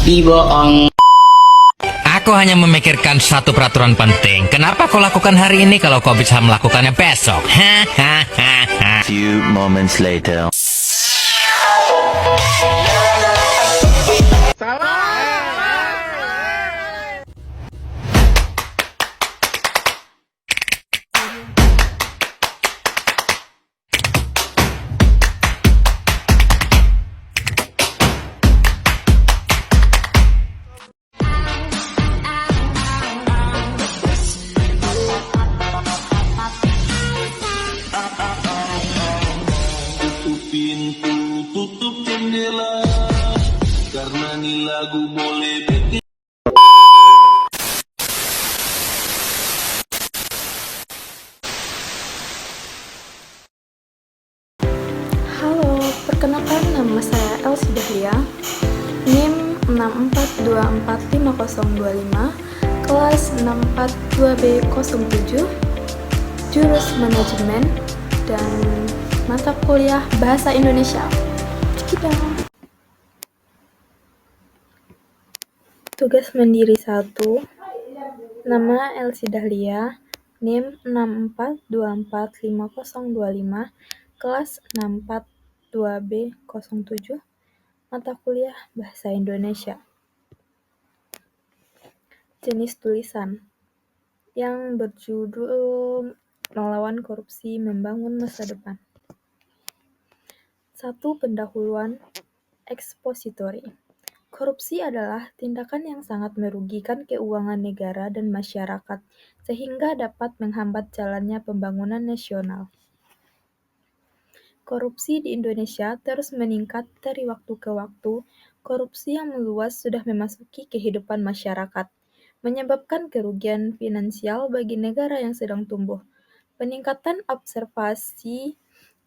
Bohong. Aku hanya memikirkan satu peraturan penting. Kenapa kau lakukan hari ini kalau kau bisa melakukannya besok? Hahaha. Few moments later. Tutup pintu, tutup jendela, karena nih lagu boleh bikin. Halo, perkenalkan nama saya Elsie Dahlia, NIM 6424525, kelas 642B07, jurus manajemen, dan mata kuliah Bahasa Indonesia. Cikidang. Tugas mandiri 1, nama Elsie Dahlia, NIM 6424525, kelas 642B07, mata kuliah Bahasa Indonesia. Jenis tulisan yang berjudul Melawan Korupsi Membangun Masa Depan. 1. Pendahuluan ekspositori. Korupsi adalah tindakan yang sangat merugikan keuangan negara dan masyarakat, sehingga dapat menghambat jalannya pembangunan nasional. Korupsi di Indonesia terus meningkat dari waktu ke waktu. Korupsi yang meluas sudah memasuki kehidupan masyarakat, menyebabkan kerugian finansial bagi negara yang sedang tumbuh. Peningkatan observasi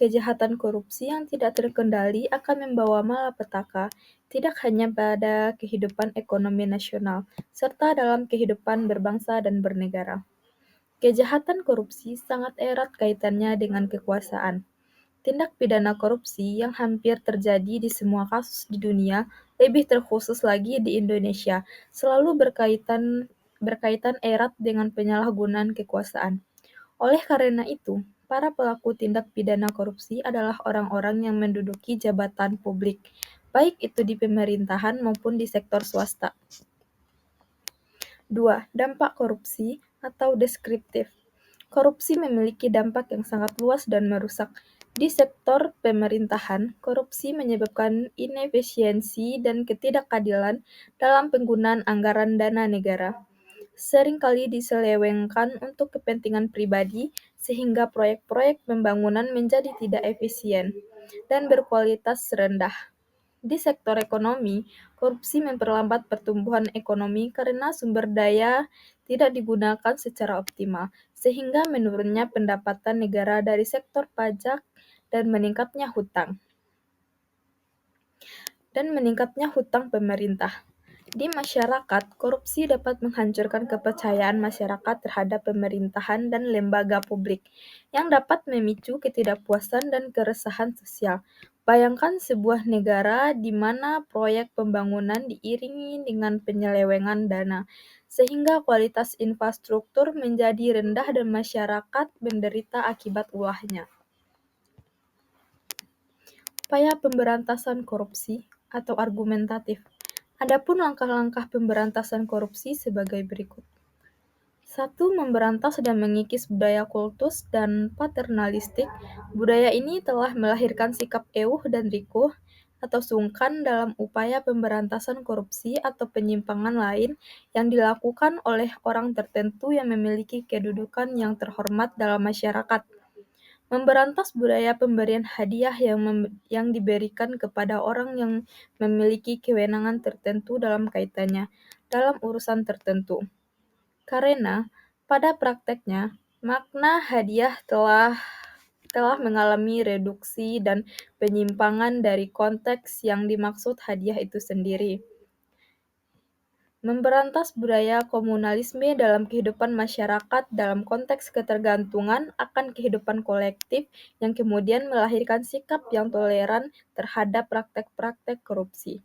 kejahatan korupsi yang tidak terkendali akan membawa malapetaka tidak hanya pada kehidupan ekonomi nasional, serta dalam kehidupan berbangsa dan bernegara. Kejahatan korupsi sangat erat kaitannya dengan kekuasaan. Tindak pidana korupsi yang hampir terjadi di semua kasus di dunia, lebih terkhusus lagi di Indonesia, selalu berkaitan erat dengan penyalahgunaan kekuasaan. Oleh karena itu, para pelaku tindak pidana korupsi adalah orang-orang yang menduduki jabatan publik, baik itu di pemerintahan maupun di sektor swasta. 2. Dampak korupsi atau deskriptif. Korupsi memiliki dampak yang sangat luas dan merusak. Di sektor pemerintahan, korupsi menyebabkan inefisiensi dan ketidakadilan dalam penggunaan anggaran dana negara. Seringkali diselewengkan untuk kepentingan pribadi, sehingga proyek-proyek pembangunan menjadi tidak efisien dan berkualitas rendah. Di sektor ekonomi, korupsi memperlambat pertumbuhan ekonomi karena sumber daya tidak digunakan secara optimal, sehingga menurunnya pendapatan negara dari sektor pajak dan meningkatnya hutang pemerintah. Di masyarakat, korupsi dapat menghancurkan kepercayaan masyarakat terhadap pemerintahan dan lembaga publik, yang dapat memicu ketidakpuasan dan keresahan sosial. Bayangkan sebuah negara di mana proyek pembangunan diiringi dengan penyelewengan dana, sehingga kualitas infrastruktur menjadi rendah dan masyarakat menderita akibat ulahnya. Upaya pemberantasan korupsi atau argumentatif. Adapun langkah-langkah pemberantasan korupsi sebagai berikut. 1. Memberantas dan mengikis budaya kultus dan paternalistik. Budaya ini telah melahirkan sikap euh dan rikuh atau sungkan dalam upaya pemberantasan korupsi atau penyimpangan lain yang dilakukan oleh orang tertentu yang memiliki kedudukan yang terhormat dalam masyarakat. Memberantas budaya pemberian hadiah yang diberikan kepada orang yang memiliki kewenangan tertentu dalam kaitannya dalam urusan tertentu. Karena pada prakteknya, makna hadiah telah mengalami reduksi dan penyimpangan dari konteks yang dimaksud hadiah itu sendiri. Memberantas budaya komunalisme dalam kehidupan masyarakat dalam konteks ketergantungan akan kehidupan kolektif yang kemudian melahirkan sikap yang toleran terhadap praktek-praktek korupsi.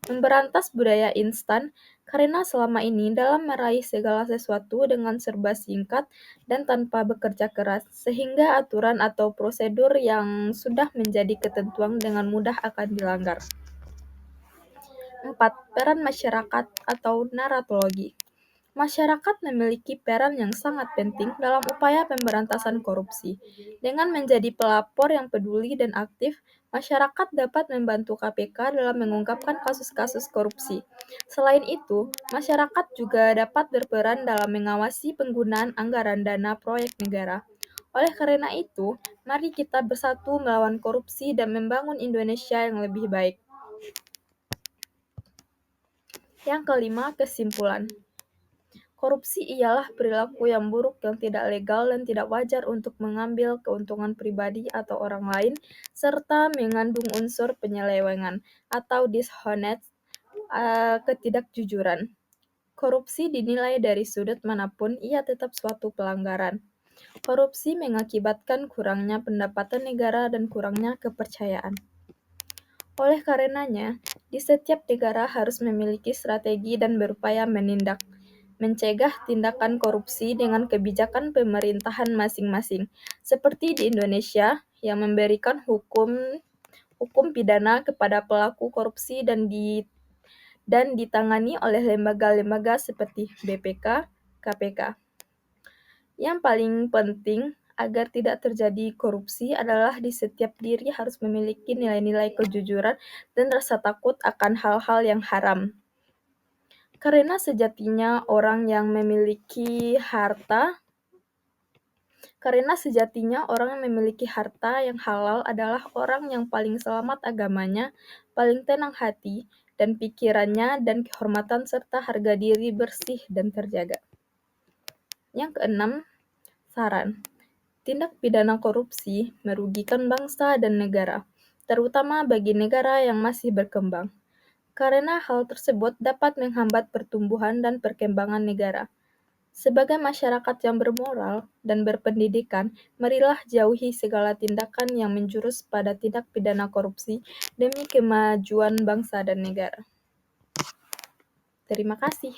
Memberantas budaya instan, karena selama ini dalam meraih segala sesuatu dengan serba singkat dan tanpa bekerja keras, sehingga aturan atau prosedur yang sudah menjadi ketentuan dengan mudah akan dilanggar. 4. Peran masyarakat atau naratologi. Masyarakat memiliki peran yang sangat penting dalam upaya pemberantasan korupsi. Dengan menjadi pelapor yang peduli dan aktif, masyarakat dapat membantu KPK dalam mengungkapkan kasus-kasus korupsi. Selain itu, masyarakat juga dapat berperan dalam mengawasi penggunaan anggaran dana proyek negara. Oleh karena itu, mari kita bersatu melawan korupsi dan membangun Indonesia yang lebih baik. Yang kelima, kesimpulan. Korupsi ialah perilaku yang buruk yang tidak legal dan tidak wajar untuk mengambil keuntungan pribadi atau orang lain, serta mengandung unsur penyelewengan atau dishonest, ketidakjujuran. Korupsi dinilai dari sudut manapun ia tetap suatu pelanggaran. Korupsi mengakibatkan kurangnya pendapatan negara dan kurangnya kepercayaan. Oleh karenanya, di setiap negara harus memiliki strategi dan berupaya mencegah tindakan korupsi dengan kebijakan pemerintahan masing-masing, seperti di Indonesia yang memberikan hukum pidana kepada pelaku korupsi dan ditangani oleh lembaga-lembaga seperti BPK, KPK. Yang paling penting agar tidak terjadi korupsi adalah di setiap diri harus memiliki nilai-nilai kejujuran dan rasa takut akan hal-hal yang haram. Karena sejatinya orang yang memiliki harta yang halal adalah orang yang paling selamat agamanya, paling tenang hati dan pikirannya, dan kehormatan serta harga diri bersih dan terjaga. Yang keenam, saran. Tindak pidana korupsi merugikan bangsa dan negara, terutama bagi negara yang masih berkembang. Karena hal tersebut dapat menghambat pertumbuhan dan perkembangan negara. Sebagai masyarakat yang bermoral dan berpendidikan, marilah jauhi segala tindakan yang menjurus pada tindak pidana korupsi demi kemajuan bangsa dan negara. Terima kasih.